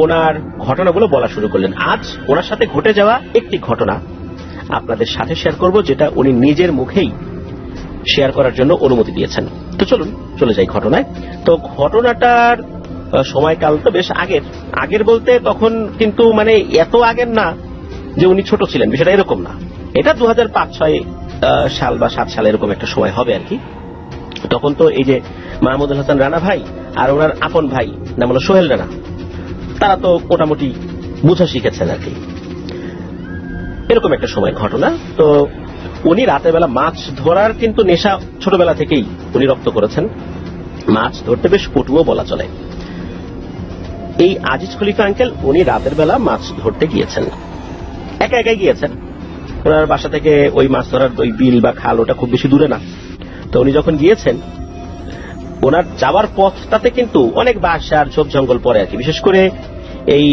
ওনার ঘটনাগুলো বলা শুরু করলেন। আজ ওনার সাথে ঘটে যাওয়া একটি ঘটনা আপনাদের সাথে শেয়ার করব, যেটা উনি নিজের মুখেই শেয়ার করার জন্য অনুমতি দিয়েছেন। তো চলুন চলে যাই ঘটনায়। তো ঘটনাটার সময়কাল তো বেশ আগের বলতে তখন কিন্তু মানে এত আগের না যে উনি ছোট ছিলেন, বিষয়টা এরকম না। এটা 2005-06 সাল বা 7 সাল এরকম একটা সময় হবে আর কি। তখন তো এই যে মাহমুদুল হাসান রানা ভাই আর ওনার আপন ভাই নাম হলো সোহেল রানা, তারা তো মোটামুটি বুঝা শিখেছেন আর কি, এরকম একটা সময় ঘটনা। তো উনি রাতের বেলা মাছ ধরার কিন্তু নেশা ছোটবেলা থেকেই উনি রপ্ত করেছেন, মাছ ধরতে বেশ পটুও বলা চলে। এই আজিজ খলিফা আঙ্কেল উনি রাতের বেলা মাছ ধরতে গিয়েছেন, একা একাই গিয়েছেন। ওনার বাসা থেকে ওই মাছ ধরার ওই বিল বা খাল ওটা খুব বেশি দূরে না। তো উনি যখন গিয়েছেন, ওনার যাওয়ার পথটাতে কিন্তু অনেক বাসা আর ঝোপ জঙ্গল পড়ে আর কি। বিশেষ করে এই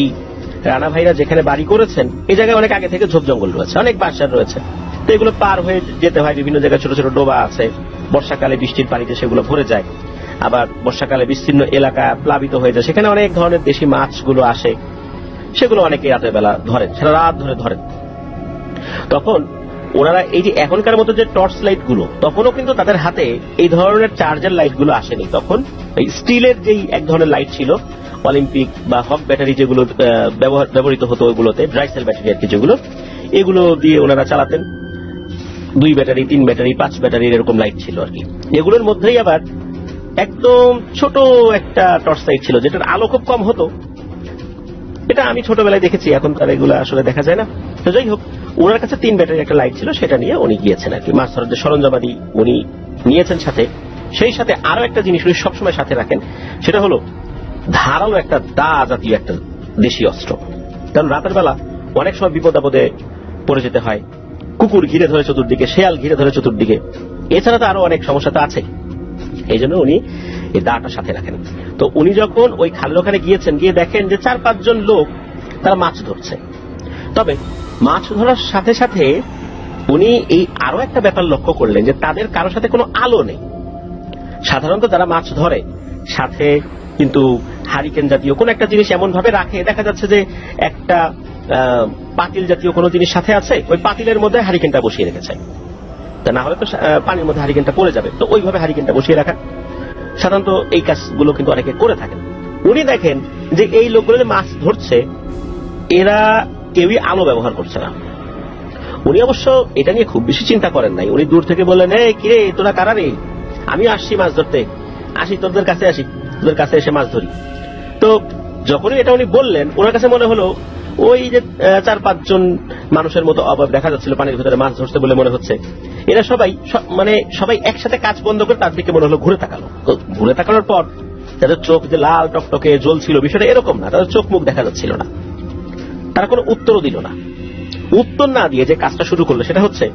রানা ভাইরা যেখানে বাড়ি করেছেন এই জায়গায় অনেক আগে থেকে ঝোপ জঙ্গল রয়েছে, অনেক বাসা রয়েছে। তো এগুলো পার হয়ে যেতে হয়, বিভিন্ন জায়গায় ছোট ছোট ডোবা আছে, বর্ষাকালে বৃষ্টির পানিতে সেগুলো ভরে যায়, আবার বর্ষাকালে বিস্তীর্ণ এলাকা প্লাবিত হয়ে যায়, সেখানে অনেক ধরনের দেশি মাছগুলো আসে, সেগুলো অনেকে রাতের বেলা ধরেন, সারা রাত ধরে ধরেন। তখন ওনারা এই যে এখনকার মতো যে টর্চ লাইট গুলো, তখনও কিন্তু তাদের হাতে এই ধরনের চার্জার লাইট গুলো আসেনি। তখন এই স্টিলের যেই এক ধরনের লাইট ছিল, অলিম্পিক বা হক ব্যাটারি যেগুলো ব্যবহৃত হতো ওইগুলোতে, ড্রাই সেল ব্যাটারি আর কি, যেগুলো এগুলো দিয়ে ওনারা চালাতেন। 2 ব্যাটারি, 3 ব্যাটারি, 5 ব্যাটারির এরকম লাইট ছিল আর কি। এগুলোর মধ্যেই আবার একদম ছোট একটা টর্চ লাইট ছিল, যেটার আলো খুব কম হতো। এটা আমি ছোটবেলায় দেখেছি, এখন তার এগুলো আসলে দেখা যায় না। তো যাই হোক, ওনার কাছে 3 ব্যাটারির একটা লাইট ছিল, সেটা নিয়ে উনি গিয়েছেন আর কি। মাছ ধরার যে সরঞ্জামাদি উনি নিয়েছেন সাথে, সেই সাথে আরো একটা জিনিস উনি সবসময় সাথে রাখেন, সেটা হলো ধারালো একটা দা জাতীয় একটা দেশি অস্ত্র। কারণ রাতের বেলা অনেক সময় বিপদ আপদে পড়ে যেতে হয়, কুকুর ঘিরে ধরে চতুর্দিকে, শেয়াল ঘিরে ধরে চতুর্দিকে, এছাড়া তো আরো অনেক সমস্যা তো আছে। এই জন্য উনি এই দাটা সাথে রাখেন। তো উনি যখন ওই খালের ওখানে গিয়েছেন, গিয়ে দেখেন যে 4-5 জন লোক তারা মাছ ধরছে। তবে মাছ ধরার সাথে সাথে উনি এই আরো একটা ব্যাপার লক্ষ্য করলেন, যে তাদের কারোর সাথে কোনো আলো নেই। সাধারণত যারা মাছ ধরে সাথে কিন্তু হারিকেন জাতীয় কোন একটা জিনিস এমন ভাবে রাখে, দেখা যাচ্ছে যে একটা পাতিল জাতীয় কোন জিনিস সাথে আছে, ওই পাতিলের মধ্যে হারিকেনটা বসিয়ে রেখেছে, তা না হলে তো পানির মধ্যে হারিকেনটা পড়ে যাবে। তো ওইভাবে হারিকেনটা বসিয়ে রাখা সাধারণত এই কাজগুলো কিন্তু অনেকে করে থাকেন। উনি দেখেন যে এই লোকগুলো যে মাছ ধরছে, এরা কেউই আলো ব্যবহার করছে না। উনি অবশ্য এটা নিয়ে খুব বেশি চিন্তা করেন নাই। উনি দূর থেকে বললেন, এই কিরে তোরা কারা রে, আমি আসছি মাছ ধরতে, আসি তোদের কাছে, আসি তোদের কাছে এসে মাছ ধরি। তো যখনই এটা উনি বললেন, ওনার কাছে মনে হলো ওই যে 4-5 জন মানুষের মতো অভাব দেখা যাচ্ছিল পানির ভিতরে মাছ ধরছে বলে মনে হচ্ছে। এরা সবাই একসাথে কাজ বন্ধ করে তার দিকে মনে হলো ঘুরে তাকালো। তো ঘুরে তাকানোর পর তাদের চোখ যে লাল টকটকে জ্বলছিল, বিষয়টা এরকম না, তাদের চোখ মুখ দেখা যাচ্ছিল না। তারা কোনো উত্তরও দিল না। উত্তর না দিয়ে যে কাজটা শুরু করলো সেটা হচ্ছে,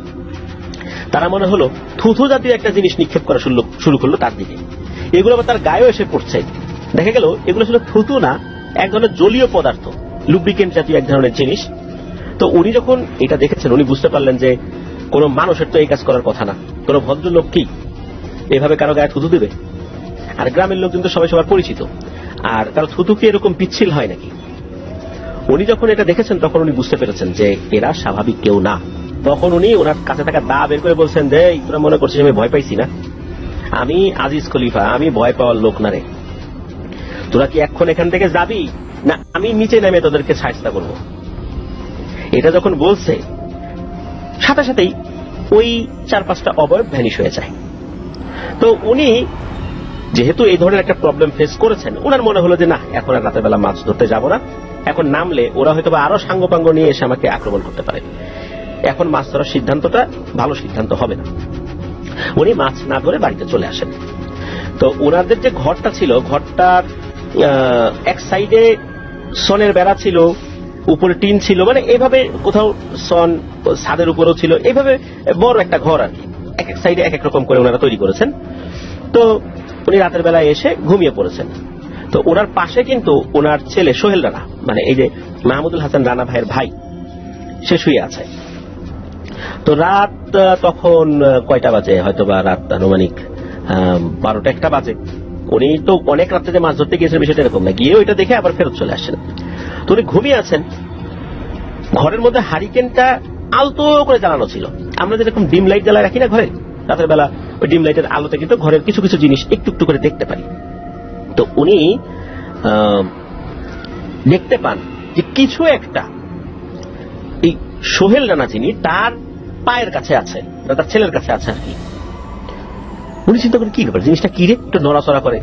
তারা মনে হলো থুথু জাতীয় একটা জিনিস নিক্ষেপ করা শুরু করলো তার দিকে। এগুলো আবার তার গায়েও এসে পড়ছে। দেখা গেল এগুলো ছিল থুতু না, এক ধরনের জলীয় পদার্থ, লুব্রিকেন্ট জাতীয় এক ধরনের জিনিস। তো উনি যখন এটা দেখেছেন, উনি বুঝতে পারলেন যে কোন মানুষের তো এই কাজ করার কথা না, কোন ভদ্রলোক কি এভাবে কারো গায়ে থুতু দেবে? আর গ্রামের লোকজন তো সবাই সবার পরিচিত, আর কারো থুতু কি এরকম পিচ্ছিল হয় নাকি? উনি যখন এটা দেখেছেন, তখন উনি বুঝতে পেরেছেন যে এরা স্বাভাবিক কেউ না। তখন উনি ওনার কাছে থাকা দা বের করে বলছেন, যে তোরা মনে করছিস আমি ভয় পাইছি না? আমি আজিজ খলিফা, আমি ভয় পাওয়ার লোক না রে। তোরা কি এখন এখান থেকে যাবি, না আমি নিচে নেমে তোদেরকে সাহায্য করবো? এটা যখন বলছে, সাথে সাথেই ওই 4-5টা অবয়ব ভ্যানিশ হয়ে যায়। তো উনি যেহেতু এই ধরনের একটা প্রবলেম ফেস করেছেন, ওনার মনে হলো যে না, এখন আর রাতের বেলা মাছ ধরতে যাব না। এখন নামলে ওরা হয়তো আরো সাঙ্গপাঙ্গ নিয়ে এসে আমাকে আক্রমণ করতে পারে। এখন মাছ ধরার সিদ্ধান্তটা ভালো সিদ্ধান্ত হবে না। উনি মাছ না ধরে বাড়িতে চলে আসেন। তো ওনাদের যে ঘরটা ছিল, ঘরটার এক সাইডে সনের বেড়া ছিল, উপরে টিন ছিল, মানে এইভাবে কোথাও সন, ছাদের উপরেও ছিল, এইভাবে বড় একটা ঘর আর কি। এক এক সাইডে এক এক রকম করে ওনারা তৈরি করেছেন। তো উনি রাতের বেলায় এসে ঘুমিয়ে পড়েছেন। তো ওনার পাশে কিন্তু ওনার ছেলে সোহেল রানা, মানে এই যে মাহমুদুল হাসান রানা ভাইয়ের ভাই, সে শুয়ে আছে। তো রাত তখন কয়টা বাজে, হয়তো বা রাত আনুমানিক 12টা-1টা বাজে। উনি তো অনেক রাত্রে যে মাছ ধরতে গিয়েছেন বিষয়টা এরকম না, গিয়ে ওইটা দেখে আবার ফেরত চলে আসেন। তো উনি ঘুমিয়ে আছেন, ঘরের মধ্যে হারিকেনটা আলতো করে জ্বালানো ছিল। আমরা যেরকম ডিম লাইট জ্বালায় রাখি না ঘরে, রাতের বেলা ওই ডিম লাইটের আলোতে কিন্তু ঘরের কিছু কিছু জিনিস একটু একটু করে দেখতে পারি। তো উনি দেখতে পান যে কিছু একটা এই সোহেল রানা যিনি তার পায়ের কাছে আছে, তার ছেলের কাছে আছে আর কি। উনি চিন্তা করেন কি ব্যাপার, জিনিসটা কি রে, একটু নড়াচড়া করে,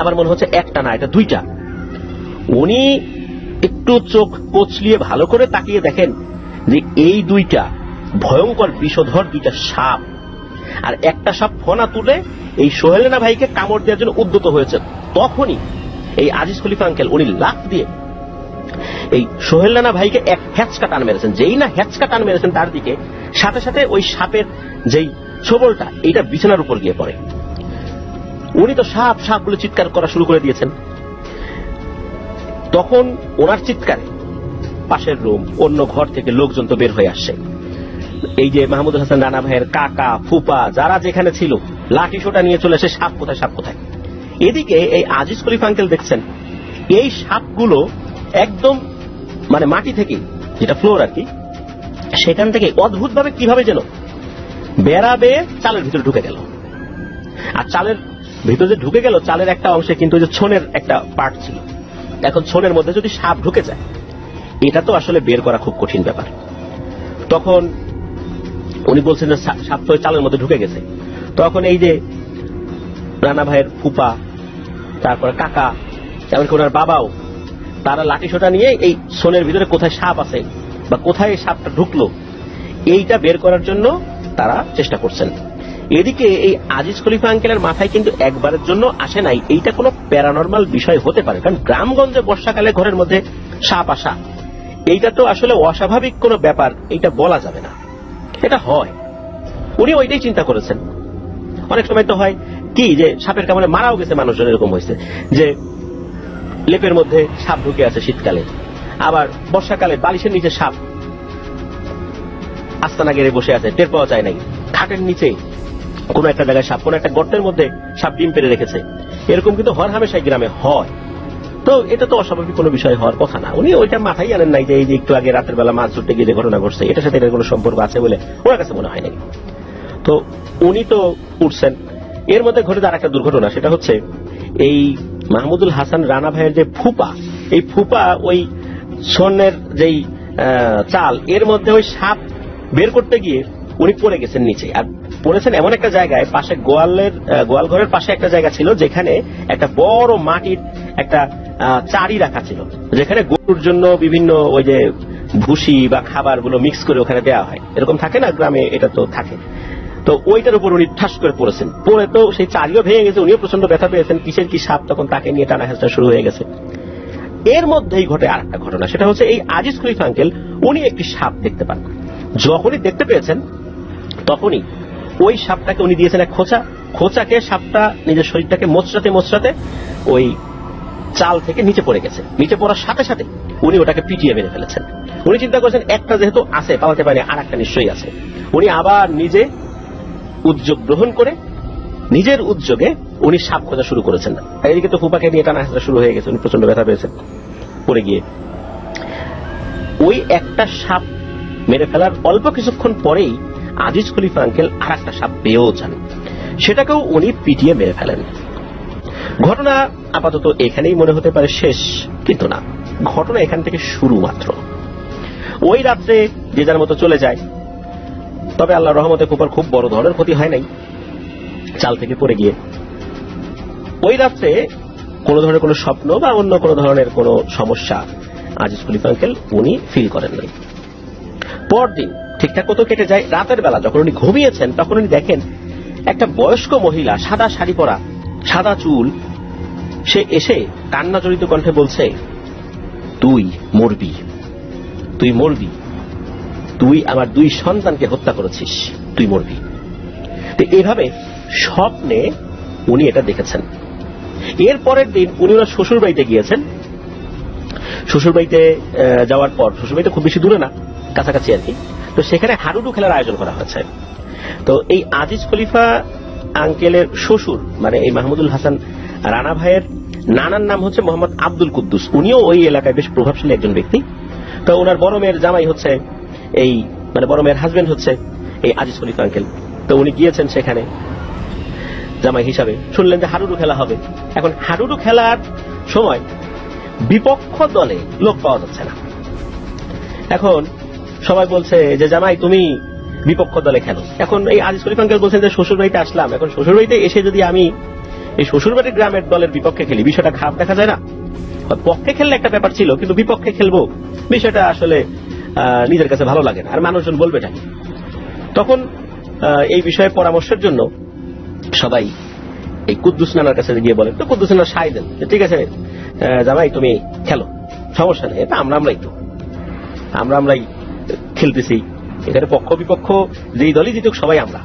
আবার মনে হচ্ছে একটা না এটা দুইটা। উনি একটু চোখ কচলিয়ে ভালো করে তাকিয়ে দেখেন যে এই দুইটা ভয়ঙ্কর বিষধর দুইটা সাপ, আর একটা সাপ ফনা তুলে এই সোহেল রানা ভাইকে কামড় দেওয়ার জন্য উদ্যত হয়েছে। তখনই এই আজিজ খলিফা আঙ্কেল উনি লাফ দিয়ে এই সোহেল রানা ভাইকে এক হ্যাচকা টান মেরেছেন। যেই না হ্যাচকা টান মেরেছেন তার দিকে, সাথে সাথে ওই সাপের যেই ছোবলটা এইটা বিছানার উপর গিয়ে পড়ে। উনি তো সাপ সাপ বলে চিৎকার করা শুরু করে দিয়েছেন। তখন ওনার চিৎকারে পাশের রুম, অন্য ঘর থেকে লোকজন তো বের হয়ে আসছে। এই যে মাহমুদুল হাসান রানা ভাইয়ের কাকা ফুপা যারা যেখানে ছিল লাঠি সোটা নিয়ে চলে এসে সাপ কোথায় সাপ কোথায়। এদিকে এই আজিজ খলিফা আঙ্কেল দেখছেন এই সাপগুলো একদম মানে মাটি থেকে, যেটা ফ্লোর আর কি, সেখান থেকে অদ্ভুত ভাবে কিভাবে যেন বেড়া বেয়ে চালের ভিতরে ঢুকে গেল। আর চালের ভিতরে যে ঢুকে গেল, চালের একটা অংশে কিন্তু যে ছোনের একটা পার্ট ছিল। এখন ছোনের মধ্যে যদি সাপ ঢুকে যায়, এটা তো আসলে বের করা খুব কঠিন ব্যাপার। তখন উনি বলছেন যে সাপ তো চালের মধ্যে ঢুকে গেছে। তখন এই যে রানা ভাইয়ের ফুপা, তারপরে কাকা, এমনকি ওনার বাবাও, তারা লাঠি সোটা নিয়ে এই সোনের ভিতরে কোথায় সাপ আছে বা কোথায় সাপটা ঢুকলো এইটা বের করার জন্য তারা চেষ্টা করছেন। এদিকে এই আজিজ খলিফা আঙ্কেলের মাথায় কিন্তু একবারের জন্য আসে নাই এইটা কোনো প্যারানরমাল বিষয় হতে পারে, কারণ গ্রামগঞ্জে বর্ষাকালে ঘরের মধ্যে সাপ আসা এইটা তো আসলে অস্বাভাবিক কোনো ব্যাপার, এইটা বলা যাবে না, এটা হয়। উনি ওইটাই চিন্তা করেছেন। অনেক সময় তো হয় কি যে সাপের কামড়ে মারাও গেছে মানুষজন, এরকম হয়েছে যে লেপের মধ্যে সাপ ঢুকে আছে শীতকালে, আবার বর্ষাকালে বালিশের নিচে সাপ আস্তানা গেড়ে বসে আছে, টের পাওয়া যায় নাই। খাটের নিচে কোন একটা জায়গায় সাপ, কোন একটা গর্তের মধ্যে সাপ ডিম পেড়ে রেখেছে, এরকম কিন্তু হর হামেশাই গ্রামে হয়। তো এটা তো অস্বাভাবিক কোনো বিষয় হওয়ার কথা না। উনি ওইটা মাথায় আনেন নাই যে এই যে একটু আগে রাতের বেলা মাছ ধরতে গিয়ে যে ঘটনা ঘটছে এটার সাথে এটার কোনো সম্পর্ক আছে বলে ওনার কাছে মনে হয় নাই। তো উনি তো উঠছেন। এর মধ্যে ঘটে আর একটা দুর্ঘটনা, সেটা হচ্ছে এই মাহমুদুল হাসান রানা ভাইয়ের যে ফুপা, এই ফুপা ওই স্বর্ণের যেই চাল এর মধ্যে ওই সাপ বের করতে গিয়ে উনি পড়ে গেছেন নিচে। আর পড়েছেন এমন একটা জায়গায়, পাশে গোয়াল ঘরের পাশে একটা জায়গা ছিল যেখানে একটা বড় মাটির একটা চারি রাখা ছিল, যেখানে গরুর জন্য বিভিন্ন ওই যে ভুসি বা খাবারগুলো মিক্স করে ওখানে দেওয়া হয়, এরকম থাকে না গ্রামে, এটা তো থাকে। তো ওইটার উপর উনি ঠাস করে পড়েছেন, পড়ে তো সেই চারিও ভেঙে গেছে, উনিও প্রচন্ড ব্যথা পেয়েছেন। কিসের কি সাপ, তখন তাকে নিয়ে টানা হেঁচড়া শুরু হয়ে গেছে। এর মধ্যেই ঘটে আর একটা ঘটনা, সেটা হচ্ছে এই আজিজ খলিফা আঙ্কেল উনি একটি সাপ দেখতে পান। যখনই দেখতে পেয়েছেন তখনই ওই সাপটাকে উনি দিয়েছেন এক খোঁচা। খোঁচাকে সাপটা নিজের শরীরটাকে মোচড়াতে মোচড়াতে ওই চাল থেকে নিচে পড়ে গেছে। নিচে পড়ার সাথে সাথে উনি ওটাকে পিটিয়ে মেরে ফেলেছেন। উনি চিন্তা করেছেন একটা যেহেতু আছে পালাতে পারেনি, আর একটা নিশ্চয়ই আছে। উনি আবার নিজে উদ্যোগ গ্রহণ করে নিজের উদ্যোগে উনি সাপ খোঁজা শুরু করেছেন। এদিকে তো ফুপাকে নিয়ে টানা হেঁচড়া শুরু হয়ে গেছে, উনি প্রচন্ড ব্যথা পেয়েছেন পড়ে গিয়ে। ওই একটা সাপ মেরে ফেলার অল্প কিছুক্ষণ পরেই আজিজ খলিফা আঙ্কেল আর একটা সাপ পেয়েও যান, সেটাকেও উনি পিটিয়ে মেরে ফেলেন। ঘটনা আপাতত এখানেই মনে হতে পারে শেষ, কিন্তু না, ঘটনা এখান থেকে শুরু মাত্র। ওই রাত্রে যে যার মতো চলে যায়, তবে আল্লাহর রহমতে ফুপার খুব বড় ধরনের ক্ষতি হয় নাই চাল থেকে পড়ে গিয়ে। ওই রাত্রে কোন ধরনের কোন স্বপ্ন বা অন্য কোন ধরনের কোন সমস্যা আজিজ খলিফা আঙ্কেল উনি ফিল করেন নাই। পরদিন ঠিকঠাক মতো কেটে যায়। রাতের বেলা যখন উনি ঘুমিয়েছেন তখন উনি দেখেন একটা বয়স্ক মহিলা, সাদা শাড়ি পরা, সাদা চুল, সে এসে কান্না জড়িত কণ্ঠে বলছে, তুই মরবি, তুই মরবি, তুই আমার 2 সন্তানকে হত্যা করেছিস, তুই মরবি। তো এইভাবে স্বপ্নে উনি এটা দেখেছেন। এর পরের দিন উনি ওনার শ্বশুর বাড়িতে গিয়েছেন। শ্বশুর বাড়িতে যাওয়ার পর, শ্বশুর বাড়িতে খুব বেশি দূরে না, কাছাকাছি আর কি, তো সেখানে হাডুডু খেলার আয়োজন করা হয়েছে। তো এই আজিজ খলিফা আঙ্কেলের শ্বশুর মানে এই মাহমুদুল হাসান রানা ভাইয়ের নানার নাম হচ্ছে মোহাম্মদ আব্দুল কুদ্দুস, উনিও ওই এলাকায় বেশ প্রভাবশালী একজন ব্যক্তি। তো ওনার বড় মেয়ের জামাই হচ্ছে এই মানে বড় মেয়ের হাজবেন্ড হচ্ছে এই আজিজ খলিফা আঙ্কেল। তো উনি গিয়েছেন সেখানে জামাই হিসাবে, শুনলেন যে হাডুডু খেলা হবে। এখন হাডুডু খেলার সময় বিপক্ষ দলে লোক পাওয়া যাচ্ছে না। এখন সবাই বলছে যে জামাই তুমি বিপক্ষ দলে খেলো। এখন এই আজিজ খলিফা আঙ্কেল বলছেন যে শ্বশুর বাড়িতে আসলাম, এখন শ্বশুর বাড়িতে এসে যদি আমি এই শ্বশুর বাড়ির গ্রামের দলের বিপক্ষে খেলি বিষয়টা খারাপ দেখা যায় না? পক্ষে খেললে একটা ব্যাপার ছিল, কিন্তু বিপক্ষে খেলবো বিষয়টা আসলে নিজের কাছে ভালো লাগে না, আর মানুষজন বলবে না। তখন এই বিষয়ে পরামর্শের জন্য সবাই এই কুদ্দুস নানার কাছে গিয়ে বলে। তো কুদ্দুস নানা সাই দেন, ঠিক আছে জামাই তুমি খেলো, সমস্যা নেই, এটা আমরাই খেলতেছি, এখানে পক্ষ বিপক্ষ যেই দলই জিতুক সবাই আমরা।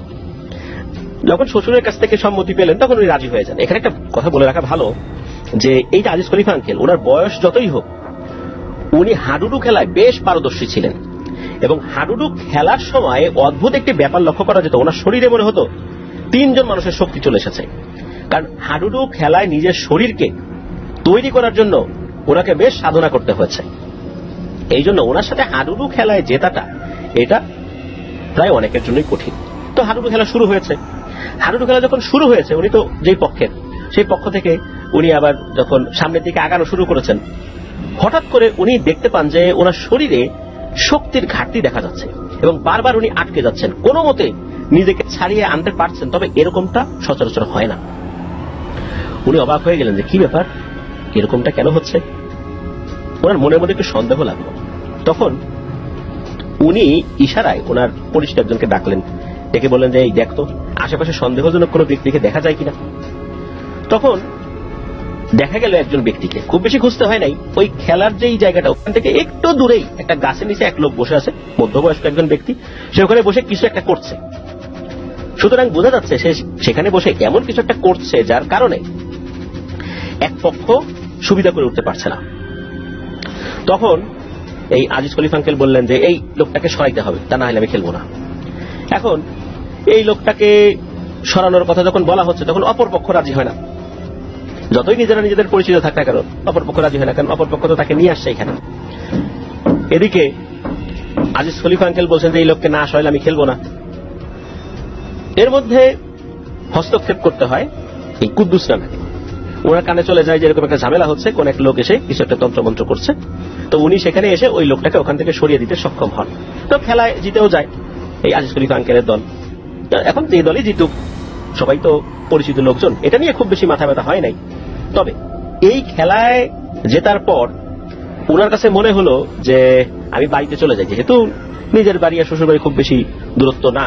যখন শ্বশুরের কাছ থেকে সম্মতি পেলেন তখন উনি রাজি হয়ে যান। এখানে একটা কথা বলে রাখা ভালো যে এইটা আজিজ খলিফা আঙ্কেল, ওনার বয়স যতই হোক উনি হাডুডু খেলায় বেশ পারদর্শী ছিলেন, এবং হাডুডু খেলার সময় অদ্ভুত একটি ব্যাপার লক্ষ্য করা যেত, ওনার শরীরে মনে হতো 3 জন মানুষের শক্তি চলে এসেছে। কারণ হাডুডু খেলায় নিজের শরীরকে তৈরি করার জন্য ওনাকে বেশ সাধনা করতে হয়েছে। এই জন্য ওনার সাথে হাডুডু খেলায় জেতাটা এটা প্রায় অনেকের জন্যই কঠিন। তো হাডুডু খেলা শুরু হয়েছে। হাডুডু খেলা যখন শুরু হয়েছে উনি তো যেই পক্ষের, সেই পক্ষ থেকে উনি আবার যখন সামনের দিকে আগানো শুরু করেছেন, হঠাৎ করে উনি দেখতে পান যে ওনার শরীরে শক্তির ঘাটতি দেখা যাচ্ছে এবং বারবার উনি আটকে যাচ্ছেন, কোনো মতে নিজেকে ছাড়িয়ে আনতে পারছেন, তবে এরকমটা সচরাচর হয় না। উনি অবাক হয়ে গেলেন যে কি ব্যাপার, এরকমটা কেন হচ্ছে। ওনার মনের মধ্যে একটু সন্দেহ লাগলো। তখন উনি ইশারায় ওনার পরিচিত একজনকে ডাকলেন, ডেকে বললেন যে এই দেখতো আশেপাশে সন্দেহজনক কোনো ব্যক্তিকে দেখা যায় কিনা। তখন দেখা গেল একজন ব্যক্তিকে, খুব বেশি খুঁজতে হয় নাই, ওই খেলার যেই জায়গাটা ওখান থেকে একটু দূরেই একটা গাছের নিচে এক লোক বসে আছে, মধ্যবয়স্ক একজন ব্যক্তি, সে ওখানে বসে কিছু একটা করছে। সুতরাং বোঝা যাচ্ছে সে সেখানে বসে এমন কিছু একটা করছে যার কারণে এক পক্ষ সুবিধা করে উঠতে পারছে না। তখন এই আজিজ খলিফা আঙ্কেল বললেন যে এই লোকটাকে সরাইতে হবে, তা না হলে আমি খেলবো না। এখন এই লোকটাকে সরানোর কথা যখন বলা হচ্ছে তখন অপর পক্ষ রাজি হয় না, যতই নিজেরা নিজেদের পরিচিত থাক না কেন অপর পক্ষ রাজি হয় না, কারণ অপর পক্ষ তো তাকে নিয়ে আসছে এখানে। এদিকে আজিজ খলিফা আঙ্কেল বলছেন যে এই লোককে না সরাইলে আমি খেলবো না। এর মধ্যে হস্তক্ষেপ করতে হয় এই কুদ্দুস নানাকে। ওনার কানে চলে যায় যে এরকম একটা ঝামেলা হচ্ছে, কোন এক লোক এসে কিছু একটা তন্ত্রমন্ত্র করছে। তো উনি সেখানে এসে ওই লোকটাকে ওখান থেকে সরিয়ে দিতে সক্ষম হন। তো খেলায় জিতেও যায় এই আজিজ খলিফা আঙ্কেলের দল। এখন যে দলই জিতুক, সবাই তো পরিচিত লোকজন, এটা নিয়ে খুব বেশি মাথা ব্যথা হয় নাই। তবে এই খেলায় জেতার পর ওনার কাছে মনে হলো যে আমি বাড়িতে চলে যাই, যেহেতু নিজের বাড়ি আর শ্বশুর বাড়ি খুব বেশি দূরত্ব না।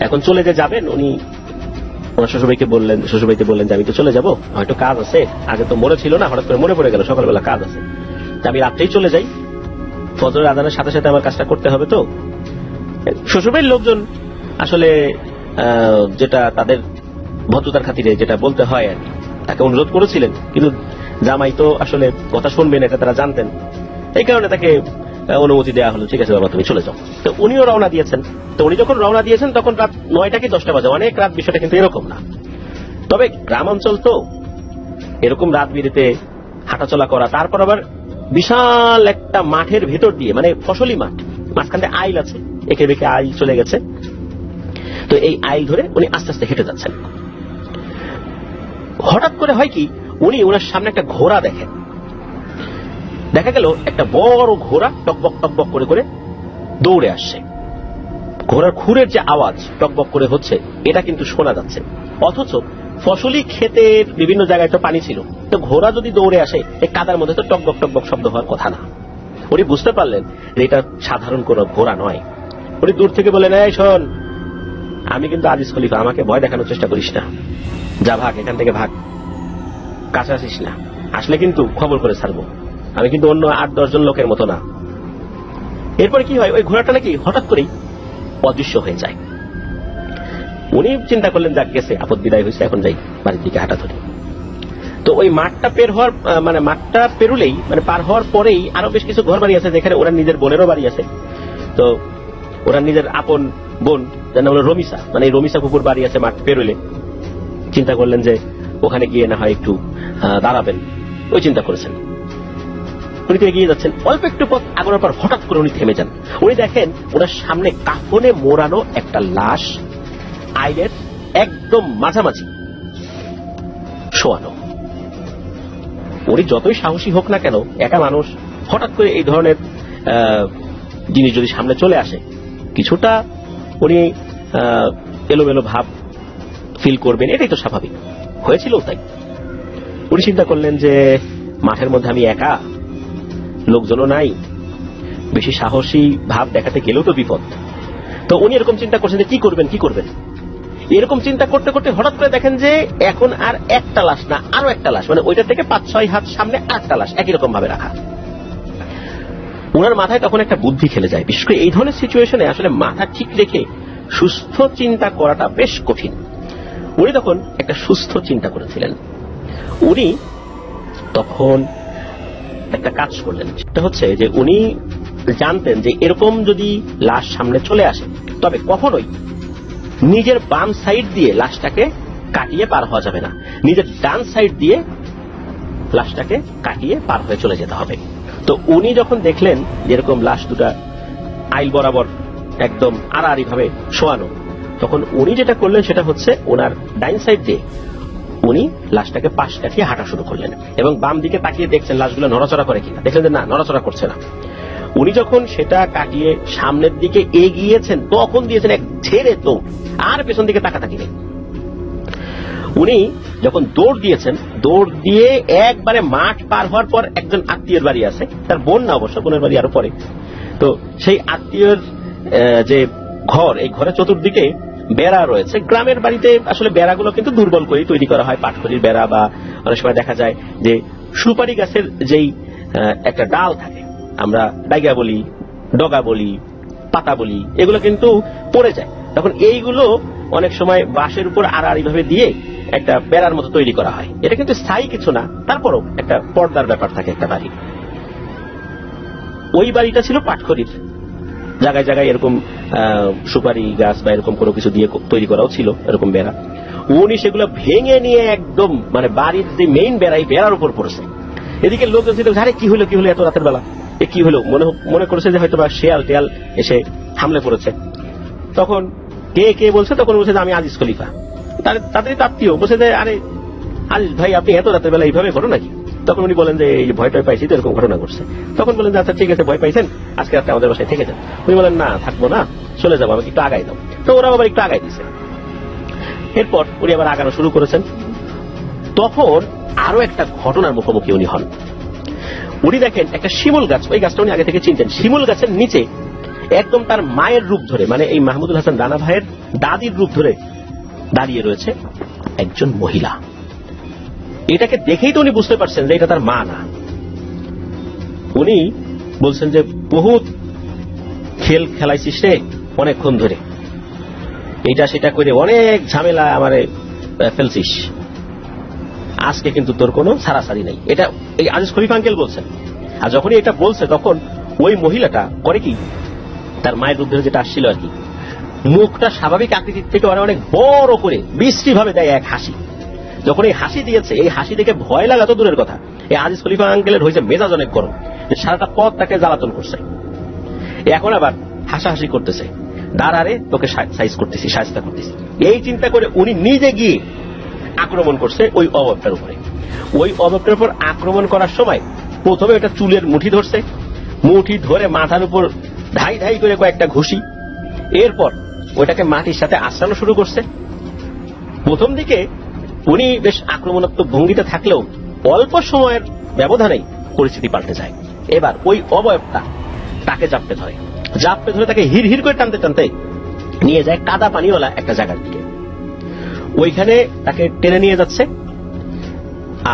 এখন চলে যে যাবেন, উনি ওনার শ্বশুরবাড়িতে বললেন যে আমি তো চলে যাবো, হয়তো কাজ আছে, আগে তো মনে ছিল না, হঠাৎ করে মনে পড়ে গেল সকালবেলা কাজ আছে, আমি রাত্রেই চলে যাই, ফজরের আজানের সাথে সাথে আমার কাজটা করতে হবে। তো শ্বশুরবাড়ির লোকজন আসলে যেটা তাদের ভদ্রতার খাতিরে যেটা বলতে হয় আর তাকে অনুরোধ করেছিলেন, কিন্তু জামাই তো আসলে কথা শুনবেন এটা তারা জানতেন, এই কারণে তাকে অনুমতি দেওয়া হলো, ঠিক আছে বাবা তুমি চলে যাও। তো উনিও রওনা দিয়েছেন। তো উনি যখন রওনা দিয়েছেন তখন রাত 9টা কি 10টা বাজে, অনেক রাত, বিষয়টা কিন্তু এরকম না। তবে গ্রাম অঞ্চল তো এরকম রাত বিরেতে হাঁটাচলা করা, তারপর আবার বিশাল একটা মাঠের ভেতর দিয়ে, মানে ফসলি মাঠ, মাঝখান থেকে আইল আছে, একে বেঁকে আইল চলে গেছে। তো এই আইল ধরে উনি আস্তে আস্তে হেঁটে যাচ্ছেন। হঠাৎ করে হয় কি, উনি ওনার সামনে একটা ঘোড়া দেখেন। দেখা গেল একটা বড় ঘোড়া টকবক টকবক করে করে দৌড়ে আসছে। ঘোড়ার খুরের যে আওয়াজ টকবক করে হচ্ছে এটা কিন্তু শোনা যাচ্ছে, অথচ ফসলি ক্ষেতের বিভিন্ন জায়গায় তো পানি ছিল। তো ঘোড়া যদি দৌড়ে আসে এই কাদার মধ্যে তো টকবক টকবক শব্দ হওয়ার কথা না। উনি বুঝতে পারলেন যে এটা সাধারণ কোন ঘোড়া নয়। উনি দূর থেকে বলেন, এই শোন, আমি কিন্তু আজিজ খলিফা, আমাকে ভয় দেখানোর চেষ্টা করিস না, যা ভাগ, এখান থেকে ভাগ, কাছে আসিস না, আসলে কিন্তু খবর করে ছাড়বো, আমি কিন্তু অন্য 8-10 জন লোকের মতো না। এরপরে কি হয়, ওই ঘোড়াটা নাকি হঠাৎ করেই অদৃশ্য হয়ে যায়। উনি চিন্তা করলেন যাক গেছে, আপদ বিদায় হয়েছে, এখন যাই বাড়ির দিকে হাঁটা ধরে। তো ওই মাঠটা মাঠটা পেরুলেই, মানে পার হওয়ার পরেই আরো বেশ কিছু ঘর বাড়ি আছে, যেখানে ওরা নিজের বোনেরও বাড়ি আছে। তো ওরা নিজের আপন বোন, যার নাম হলো রমিসা, মানে এই রমিসা কুকুর বাড়ি আছে মাঠ পেরুলে। চিন্তা করলেন যে ওখানে গিয়ে না হয় একটু দাঁড়াবেন, ওই চিন্তা করেছেন। উনি তো এগিয়ে যাচ্ছেন, অল্প একটু পথ আগানোর পর হঠাৎ করে উনি থেমে যান। উনি দেখেন ওনার সামনে কাফনে মোড়ানো একটা লাশ আইলের একদম মাঝামাঝি শোয়ানো। উনি যতই সাহসী হোক না কেন, একা মানুষ, হঠাৎ করে এই ধরনের জিনিস যদি সামনে চলে আসে, কিছুটা উনি এলোমেলো ভাব ফিল করবেন, এটাই তো স্বাভাবিক, হয়েছিল তাই। উনি চিন্তা করলেন যে মাঠের মধ্যে আমি একা, লোকজনও নাই, বেশি সাহসী ভাব দেখাতে গেলেও তো বিপদ। তো উনি এরকম চিন্তা করছেন যে কি করবেন। এরকম চিন্তা করতে করতে হঠাৎ করে দেখেন যে এখন আর একটা লাশ না, আরো একটা লাশ, মানে ওইটা থেকে 5-6 হাত সামনে আরেকটা লাশ একই রকম ভাবে রাখা। ওনার মাথায় তখন একটা বুদ্ধি খেলে যায়। বিশেষ করে এই ধরনের সিচুয়েশনে আসলে মাথা ঠিক রেখে সুস্থ চিন্তা করাটা বেশ কঠিন। উনি তখন একটা সুস্থ চিন্তা করেছিলেন। উনি তখন একটা কাজ করলেন, সেটা হচ্ছে যে উনি জানতেন যে এরকম যদি লাশ সামনে চলে আসে, তবে কখনোই নিজের বাম সাইড দিয়ে লাশটাকে কাটিয়ে পার হওয়া যাবে না, নিজের ডান সাইড দিয়ে লাশটাকে কাটিয়ে পার হয়ে চলে যেতে হবে। তো উনি যখন দেখলেন যেরকম লাশ দুটা আইল বরাবর একদম আড়াআড়ি ভাবে শোয়ানো, তখন উনি যেটা করলেন সেটা হচ্ছে ওনার ডাইন সাইড দিয়ে উনি লাশটাকে পাশ কাটিয়ে হাঁটা শুরু করলেন এবং বাম দিকে তাকিয়ে দেখছেন লাশগুলো নড়াচড়া করে কিনা। দেখলেন যে না, নড়াচড়া করছে না। উনি যখন সেটা কাটিয়ে সামনের দিকে এগিয়েছেন, তখন দিয়েছেন এক ছেড়ে দৌড়, আর পেছন দিকে তাকাতাকি নেই। উনি যখন দৌড় দিয়েছেন, দৌড় দিয়ে একবারে মাঠ পার হওয়ার পর একজন আত্মীয়ের বাড়ি আছে, তার বোন না অবশ্য, বোনের বাড়ি আরো পরে। তো সেই আত্মীয়ের যে ঘর, এই ঘরের চতুর্দিকে বেড়া রয়েছে। গ্রামের বাড়িতে আসলে বেড়াগুলো কিন্তু দুর্বল করেই তৈরি করা হয়, পাটখড়ির বেড়া, বা অনেক সময় দেখা যায় যে সুপারি গাছের যেই একটা ডাল থাকে, আমরা ডাইগা বলি, ডগা বলি, পাতা বলি, এগুলো কিন্তু পড়ে যায়। তখন এইগুলো অনেক সময় বাঁশের উপর আড়াআড়ি ভাবে দিয়ে একটা বেড়ার মতো তৈরি করা হয়। এটা কিন্তু স্থায়ী কিছু না, তারপরও একটা পর্দার ব্যাপার থাকে একটা বাড়ি। ওই বাড়িটা ছিল পাটখড়ির, জায়গায় জায়গায় এরকম সুপারি গাছ বা এরকম কোনো কিছু দিয়ে তৈরি করাও ছিল এরকম বেড়া। উনি সেগুলো ভেঙে নিয়ে একদম মানে বাড়ির যে মেইন বেড়াই বেড়ার উপর পড়েছে। এদিকে লোকজন ছিল, আরে কি হলো এত রাতের বেলা, এ কি হলো, মনে করেছে যে হয়তো বা শেয়াল টেয়াল এসে হামলে পড়েছে। তখন কে বলছে, তখন বলছে যে আমি আজিজ খলিফা। তাদেরই আত্মীয় বলছে যে আরে আজিজ ভাই, আপনি এত রাতের বেলা এইভাবে করো নাকি? তখন উনি বলেন যে এই ভয় টয় পাইছি তো এরকম ঘটনা ঘটছে। তখন বলেন যে আচ্ছা ঠিক আছে, ভয় পাইছেন, আজকে রাতে আমাদের বাসায় থেকে যান। উনি বলেন না, থাকবো না, চলে যাবো, আমাকে একটু আগাই দাও। তো ওরা আবার একটু আগাই দিছে। এরপর উনি আবার আগানো শুরু করেছেন। তখন আরো একটা ঘটনার মুখোমুখি উনি হন। উনি দেখেন একটা শিমুল গাছ, ওই গাছটা উনি আগে থেকে চিনতেন। শিমুল গাছের নিচে একদম তার মায়ের রূপ ধরে, মানে এই মাহমুদুল হাসান রানা ভাইয়ের দাদির রূপ ধরে দাঁড়িয়ে রয়েছে একজন মহিলা। এটাকে দেখেই তো উনি বুঝতে পারছেন যে এটা তার মা না। উনি বলছেন যে বহুত খেলাইছিস রে অনেকক্ষণ ধরে, এটা সেটা করে অনেক ঝামেলা আমারে ফেলছিস, আজকে কিন্তু তোর কোনো ছাড়াছাড়ি নেই। এটা এই আজিজ খলিফা আঙ্কেল বলছেন। আর যখনই এটা বলছে তখন ওই মহিলাটা করে কি, তার মায়ের রূপ ধরে যেটা আসছিল আর কি, মুখটা স্বাভাবিক আকৃতির থেকে অনেক বড় করে বিশ্রী ভাবে দেয় এক হাসি। যখন এই হাসি দিয়েছে, এই হাসি দেখে ভয় লাগা তো দূরের কথা, এই আজিজ খলিফা আঙ্কেলের হয়েছে মেজাজ অনেক গরম, সারাটা পথ তাকে জ্বালাতন করছে। এখন আবার হাসাহাসি করতেছে, দাঁড়ারে তোকে সাইজ করতেছি, সাইজটা করতেছি। এই চিন্তা করে উনি নিজে গিয়ে আক্রমণ করছে ওই অবয়বটার উপরে। ওই অবয়বটার উপর আক্রমণ করার সময় প্রথমে এটা চুলের মুঠি ধরছে, মুঠি ধরে মাথার উপর ধাই ধাই করে কয়েকটা ঘুষি, এরপর ওইটাকে মাটির সাথে আশ্রানো শুরু করছে। প্রথম দিকে উনি বেশ আক্রমণাত্মক ভঙ্গিতে থাকলেও অল্প সময়ের ব্যবধানেই পরিস্থিতি পাল্টে যায়। এবার ওই অবয়বটা তাকে জাপটে ধরে তাকে হির হির করে টানতে টানতে নিয়ে যায় কাদা পানিওয়ালা একটা জায়গার দিকে। ওইখানে তাকে টেনে নিয়ে যাচ্ছে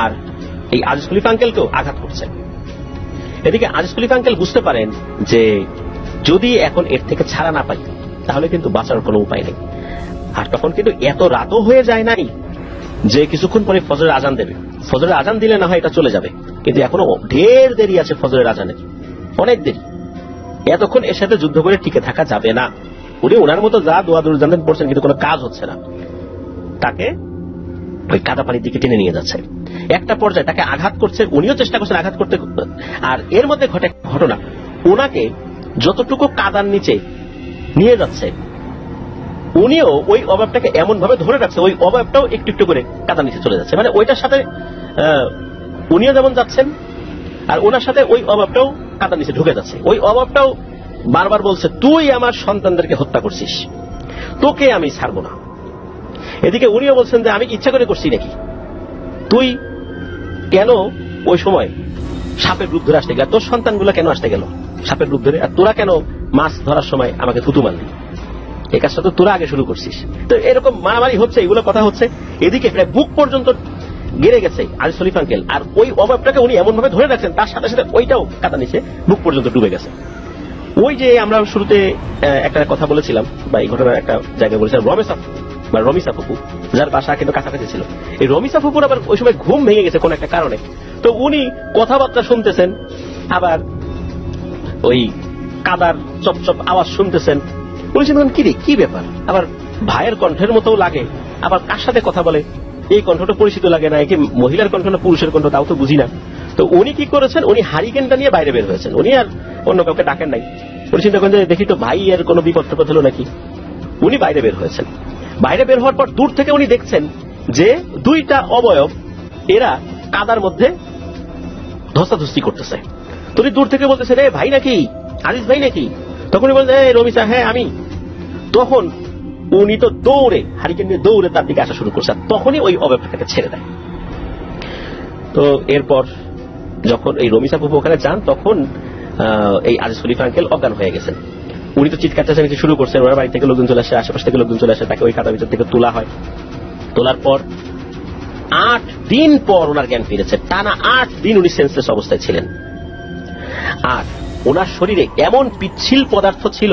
আর এই আজিজ খলিফা আঙ্কেলকেও আঘাত করছে। এদিকে আজিজ খলিফা আঙ্কেল বুঝতে পারেন যে যদি এখন এর থেকে ছাড়া না পাই তাহলে কিন্তু বাঁচার কোনো উপায় নেই। আর তখন কিন্তু এত রাতও হয়ে যায় নাই যে কিছুক্ষণ পরে ফজরের আজান দেবে। ফজরের আজান দিলে না হয় এটা চলে যাবে, কিন্তু এখনো ঢের দেরি আছে ফজরের আজানের, অনেক দেরি। এতক্ষণ এর সাথে যুদ্ধ করে টিকে থাকা যাবে না। উনি ওনার মতো যা দোয়া দুরুদ জানেন পড়ছেন, কিন্তু কোনো কাজ হচ্ছে না। তাকে ওই কাদা পানির দিকে টেনে নিয়ে যাচ্ছে। একটা পর্যায়ে তাকে আঘাত করছে, উনিও চেষ্টা করছেন আঘাত করতে, আর এর মধ্যে ঘটে ঘটনা, ওনাকে যতটুকু কাদার নিচে নিয়ে যাচ্ছে উনিও ওই অভাবটাকে এমন ভাবে ধরে রাখছে, ওই অভাবটাও একটু একটু করে কাদার নিচে চলে যাচ্ছে। মানে ওইটার সাথে উনিও যেমন যাচ্ছেন আর ওনার সাথে ওই অভাবটাও কাদার নিচে ঢুকে যাচ্ছে। ওই অভাবটাও বারবার বলছে, তুই আমার সন্তানদেরকে হত্যা করছিস, তোকে আমি ছাড়বো না। এদিকে উনিও বলছেন যে আমি ইচ্ছা করে করছি নাকি, তুই কেন ওই সময় সাপের রূপ ধরে আসতে গেল, তোর সন্তানগুলো কেন আসতে গেল সাপের রূপ ধরে, আর তোরা কেন মাছ ধরার সময় আমাকে থুতু মারলি, এই কাজটা তো তোরা আগে শুরু করছিস। তো এরকম মারামারি হচ্ছে, এগুলো কথা হচ্ছে। এদিকে প্রায় বুক পর্যন্ত গেড়ে গেছে আজিজ খলিফা আঙ্কেল, আর ওই অভাবটাকে উনি এমন ভাবে ধরে রাখছেন, তার সাথে সাথে ওইটাও কাদা নিচে বুক পর্যন্ত ডুবে গেছে। ওই যে আমরা শুরুতে একটা কথা বলেছিলাম, বা এই ঘটনার একটা জায়গায় বলেছিলাম, রমিসা ফুপু, যার বাসা কিন্তু কাছাকাছি ছিল, এই রমিসা ফুপুর আবার ওই সময় ঘুম ভেঙে গেছে কোন একটা কারণে। তো উনি কথাবার্তা শুনতেছেন, আবার ওই কাদার চপচপ আওয়াজ শুনতেছেন। উনি শুনলেন কি রে, কি ব্যাপার, আবার ভাইয়ের কণ্ঠের মতো লাগে, আবার কার সাথে কথা বলে, এই কণ্ঠটা পরিচিত লাগে না, একে মহিলার কণ্ঠ না পুরুষের কণ্ঠ তাও তো বুঝি না। তো উনি কি করেছেন, উনি হারিকেনটা নিয়ে বাইরে বের হয়েছেন, উনি আর অন্য কাউকে ডাকেন নাই। উনি চিন্তা করেন যে দেখি তো ভাই এর কোনো বিপদ টিপদ হলো নাকি। উনি বাইরে বের হয়েছেন, বাইরে বের হওয়ার পর দূর থেকে উনি দেখছেন যে দুইটা অবয়ব এরা কাদার মধ্যে ধস্তাধস্তি করতেছে। তো উনি দূর থেকে বলতেছে, রে ভাই নাকি, আজিজ ভাই নাকি? তখন উনি বলছে, রমিসা, হ্যাঁ আমি। তখন উনি তো দৌড়ে হারিকেন নিয়ে দৌড়ে তার দিকে আসা শুরু করছে, তখনই ওই অবয়বটাকে ছেড়ে দেয়। তো এরপর যখন এই রমিসা ফুপু ওখানে যান, তখন এই আজিজ খলিফা আঙ্কেল অজ্ঞান হয়ে গেছেন। উনি তো চিৎকার চেঁচামেচি শুরু করছেন, ওনার বাড়ি থেকে লোকজন চলে আসে, আশেপাশ থেকে লোকজন চলে আসে, তাকে ওই কাদার ভিতর থেকে তোলা হয়। তোলার পর 8 দিন পর ওনার জ্ঞান ফিরেছে, টানা 8 দিন উনি সেন্সলেস অবস্থায় ছিলেন। আর ওনার শরীরে এমন পিচ্ছিল পদার্থ ছিল,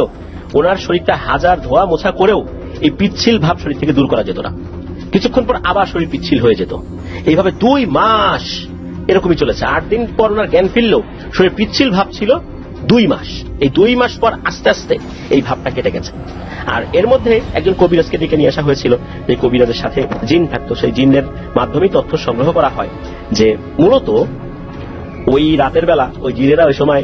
ওনার শরীরটা হাজার ধোয়া মোছা করেও এই পিচ্ছিল ভাব শরীর থেকে দূর করা যেত না। কিছুক্ষণ পর আবার শরীর পিচ্ছিল হয়ে যেত। এইভাবে 2 মাস এরকমই চলেছে। 8 দিন পর ওনার জ্ঞান ফিরল, শরীর পিচ্ছিল ভাব ছিল 2 মাস। এই 2 মাস পর আস্তে আস্তে এই ভাবটা কেটে গেছে। আর এর মধ্যে একজন কবিরাজকে ডেকে নিয়ে আসা হয়েছিল, যে কবিরাজের সাথে জিন থাকতো, সেই জিনের মাধ্যমে তথ্য সংগ্রহ করা হয় যে মূলত ওই রাতের বেলা ওই জিনেরা ওই সময়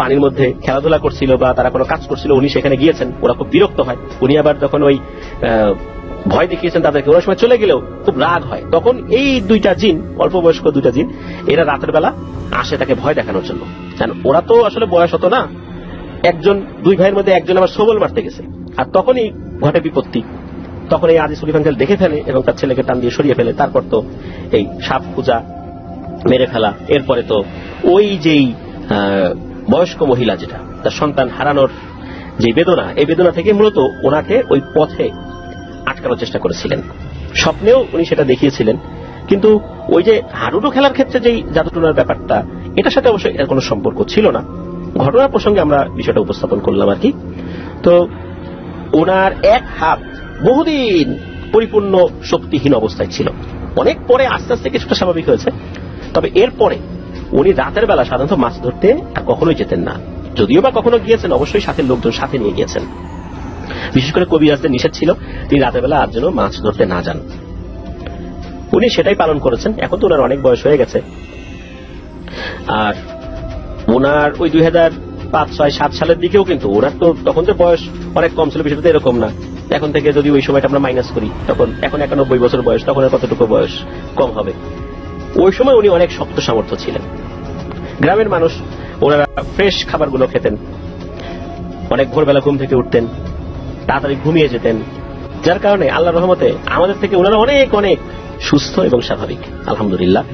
পানির মধ্যে খেলাধুলা করছিল বা তারা কোনো কাজ করছিল, উনি সেখানে গিয়েছেন, ওরা খুব বিরক্ত হয়। উনি আবার যখন ওই ভয় দেখিয়েছেন তাদেরকে, ওরা সময় চলে গেলেও খুব রাগ হয়। তখন এই 2টা জিন, অল্প বয়স্ক 2টা জিন, এরা রাতের বেলা আসে তাকে ভয় দেখানোর জন্য। কারণ ওরা তো আসলে বয়স হতো না, একজন 2 ভাইয়ের মধ্যে একজন আবার সবল মারতে গেছে, আর তখনই ঘটে বিপত্তি। তখন এই আজিজ খলিফা আঙ্কেল দেখে ফেলে এবং তার ছেলেকে টান দিয়ে সরিয়ে ফেলে। তারপর তো এই সাপ পূজা, মেরে ফেলা, এরপরে তো ওই যেই বয়স্ক মহিলা, যেটা তার সন্তান হারানোর যে বেদনা, এই বেদনা থেকে মূলত ওনাকে ওই পথে আটকানোর চেষ্টা করেছিলেন। স্বপ্নেও উনি সেটা দেখিয়েছিলেন, কিন্তু ওই যে হাডুডু খেলার ক্ষেত্রে যেই জাদুটোনার ব্যাপারটা, এটার সাথে অবশ্যই এর কোনো সম্পর্ক ছিল না। ঘটনার প্রসঙ্গে আমরা বিষয়টা উপস্থাপন করলাম আর কি। তো ওনার এক হাত বহুদিন পরিপূর্ণ শক্তিহীন অবস্থায় ছিল, অনেক পরে আস্তে আস্তে কিছুটা স্বাভাবিক হয়েছে। তবে এরপরে উনি রাতের বেলা সাধারণত মাছ ধরতে আর কখনোই যেতেন না, যদিও বা কখনো গিয়েছেন অবশ্যই সাথে লোকজন সাথে নিয়ে গিয়েছেন। বিশেষ করে কবিরাজদের নিষেধ ছিল তিনি রাতের বেলা আর যেন মাছ ধরতে না যান। উনি সেটাই পালন করেছেন। এখন তো ওনার অনেক বয়স হয়ে গেছে। আর ওনার ওই 2005, 6, 7 সালের দিকেও কিন্তু ওনার তো তখন যে বয়স অনেক কম ছিল, বিষয়টা এরকম না। এখন থেকে যদি ওই সময়টা আমরা মাইনাস করি, তখন এখন 91 বছর বয়স, তখন আর কতটুকু বয়স কম হবে। ওই সময় উনি অনেক শক্ত সামর্থ্য ছিলেন। গ্রামের মানুষ ওনারা ফ্রেশ খাবারগুলো খেতেন, অনেক ভোরবেলা ঘুম থেকে উঠতেন, তাড়াতাড়ি ঘুমিয়ে যেতেন, যার কারণে আল্লাহর রহমতে আমাদের থেকে ওনারা অনেক অনেক সুস্থ এবং স্বাভাবিক। আলহামদুলিল্লাহ।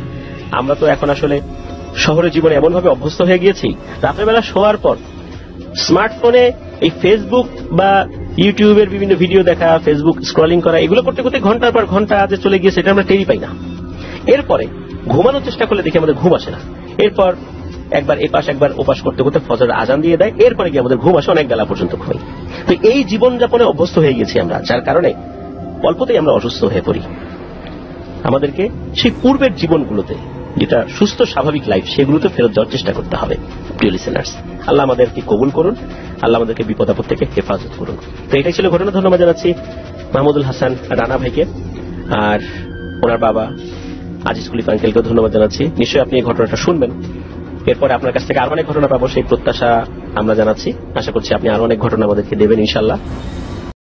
আমরা তো এখন আসলে শহরের জীবনে এমন ভাবে অভ্যস্ত হয়ে গিয়েছি, রাতের বেলা শোয়ার পর স্মার্টফোনে এই ফেসবুক বা ইউটিউবের বিভিন্ন ভিডিও দেখা, ফেসবুক স্ক্রলিং করা, এগুলো করতে করতে ঘন্টার পর ঘন্টা যে চলে গিয়ে সেটা আমরা টেরই পাই না। এরপরে ঘুমানোর চেষ্টা করলে দেখি আমাদের ঘুম আসে না। এরপর একবার এপাশ একবার ওপাশ করতে করতে ফজরের আজান দিয়ে দেয়, এরপরে গিয়ে আমাদের ঘুম আসে, অনেক বেলা পর্যন্ত ঘুমাই। তো এই জীবনযাপনে অভ্যস্ত হয়ে গেছি আমরা, যার কারণে অল্পতেই আমরা অসুস্থ হয়ে পড়ি। আমাদেরকে সেই পূর্বের জীবনগুলোতে, যেটা সুস্থ স্বাভাবিক লাইফ, সেগুলোতে ফেরত যাওয়ার চেষ্টা করতে হবে। প্রিয় লিসেনার্স, আল্লাহ আমাদেরকে কবুল করুন, আল্লাহ আমাদেরকে বিপদ আপদ থেকে হেফাজত করুন। তো এটাই ছিল ঘটনা। ধন্যবাদ জানাচ্ছি মাহমুদুল হাসান রানা ভাইকে। আর ওনার বাবা আজিজ খলিফ আঙ্কেলকে ধন্যবাদ জানাচ্ছি। নিশ্চয়ই আপনি এই ঘটনাটা শুনবেন, এরপরে আপনার কাছ থেকে আরো অনেক ঘটনা পাবো সেই প্রত্যাশা আমরা জানাচ্ছি। আশা করছি আপনি আরো অনেক ঘটনা আমাদেরকে দেবেন ইনশাল্লাহ।